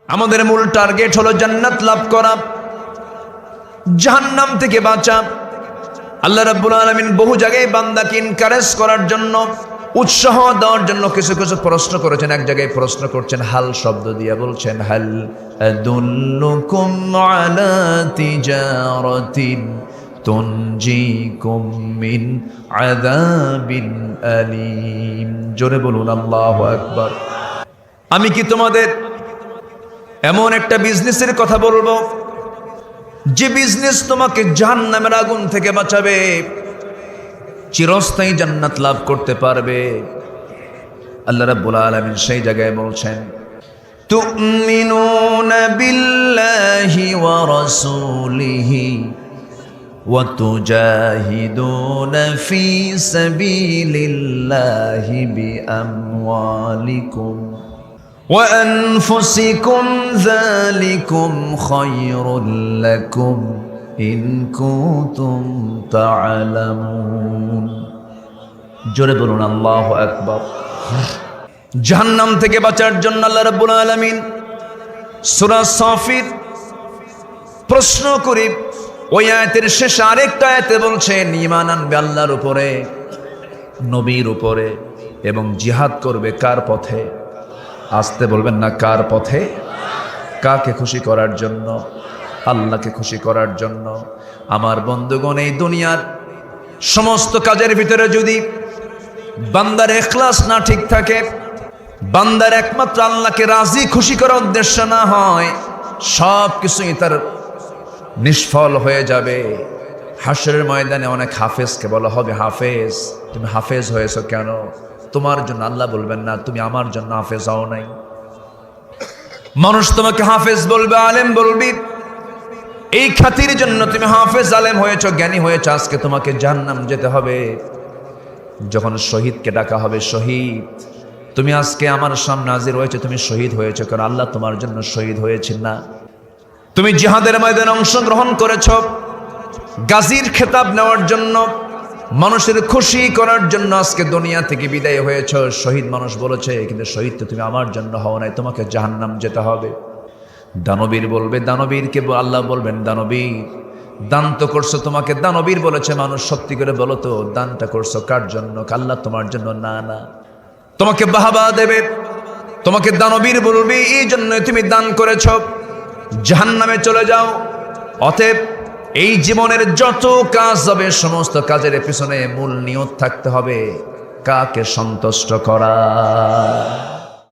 আমাদের মূল টার্গেট হলো জান্নাত লাভ করা, জাহান্নাম থেকে বাঁচা। আল্লাহ রাব্বুল আলামিন বহু জায়গায় বান্দাকে এনকারেজ করার জন্য, উৎসাহ দেওয়ার জন্য কিছু কিছু প্রশ্ন করেছেন। এক জায়গায় প্রশ্ন করছেন হাল শব্দ দিয়ে, বলছেন হাল আদুল্লুকুম আলা তিজারাতিন তুনজিকুম মিন আযাবিন আলীম। জোরে বলুন আল্লাহু আকবার। আমি কি তোমাদের এমন একটা বিজনেসের কথা বলবো যে বিজনেস তোমাকে জাহান্নামের আগুন থেকে বাঁচাবে, চিরস্থায়ী জান্নাত লাভ করতে পারবে? আল্লাহ রাব্বুল আলামিন সেই জায়গায় বলছেন তুমিনুনা বিল্লাহি ওয়া রাসূলিহি ওয়া তুজাহিদুনা ফি সাবিলিল্লাহি বিআমওয়ালিকুম ওয়া আনফুসিকুম যালিকুম খায়রুল লাকুম ইন কুনতুম তা'লামুন। জোরে বলুন আল্লাহু আকবার। জাহান্নাম থেকে বাঁচার জন্য আল্লাহ রাব্বুল আলামিন সূরা সাফির প্রশ্ন করে ওই আয়াতের শেষে আরেকটা আয়াতে বলছেন ঈমান আনবে আল্লাহর উপরে, নবীর উপরে, এবং জিহাদ করবে কার পথে? আসতে বলবেন না, কার পথে? কাকে খুশি করার জন্য? আল্লাহকে খুশি করার জন্য। আমার বন্ধুগণ, এই দুনিয়ার সমস্ত কাজের ভিতরে যদি বান্দার ইখলাস না ঠিক থাকে, বান্দার একমাত্র আল্লাহকে রাজি খুশি করার উদ্দেশ্য না হয়, সব কিছুই তার নিষ্ফল হয়ে যাবে। হাশরের ময়দানে অনেক হাফেজকে বলা হবে, হাফেজ তুমি হাফেজ হয়েছো কেন? তোমার জন্য। আল্লাহ বলবেন না, তুমি আমার জন্য হাফেজ হও নাই। মানুষ তোমাকে হাফেজ বলবে, আলেম বলবি, এই খাতির জন্য তুমি হাফেজ আলেম হয়েছো, জ্ঞানী হয়েছো, আজকে তোমাকে জাহান্নাম যেতে হবে। যখন শহীদকে ডাকা হবে, শহীদ তুমি আজকে আমার সামনে হাজির হয়েছে, তুমি শহীদ হয়েছো কারণ আল্লাহ তোমার জন্য শহীদ হয়েছেন না? তুমি জিহাদের ময়দানে অংশগ্রহণ করেছ গাজীর খেতাব নেওয়ার জন্য, মানুষের খুশি করার জন্য আজকে দুনিয়া থেকে বিদায় হয়েছ। শহীদ মানুষ বলেছে, কিন্তু শহীদ তো তুমি আমার জন্য হও নাই, তোমাকে জাহান্নাম যেতে হবে। দানবীর বলবে, দানবীরকে আল্লাহ বলবেন, দানবীর দান তো করছো, তোমাকে দানবীর বলেছে মানুষ, সত্যি করে বলো তো দানটা করছো কার জন্য? আল্লাহ তোমার জন্য না। না, তোমাকে বাহবা দেবে, তোমাকে দানবীর বলবে, এই জন্যই তুমি দান করেছ, জাহান্নামে চলে যাও। অতএব এই জীবনের যত কাজ হবে, সমস্ত কাজের পিছনে মূল নিয়ত থাকতে হবে কাকে সন্তুষ্ট করা।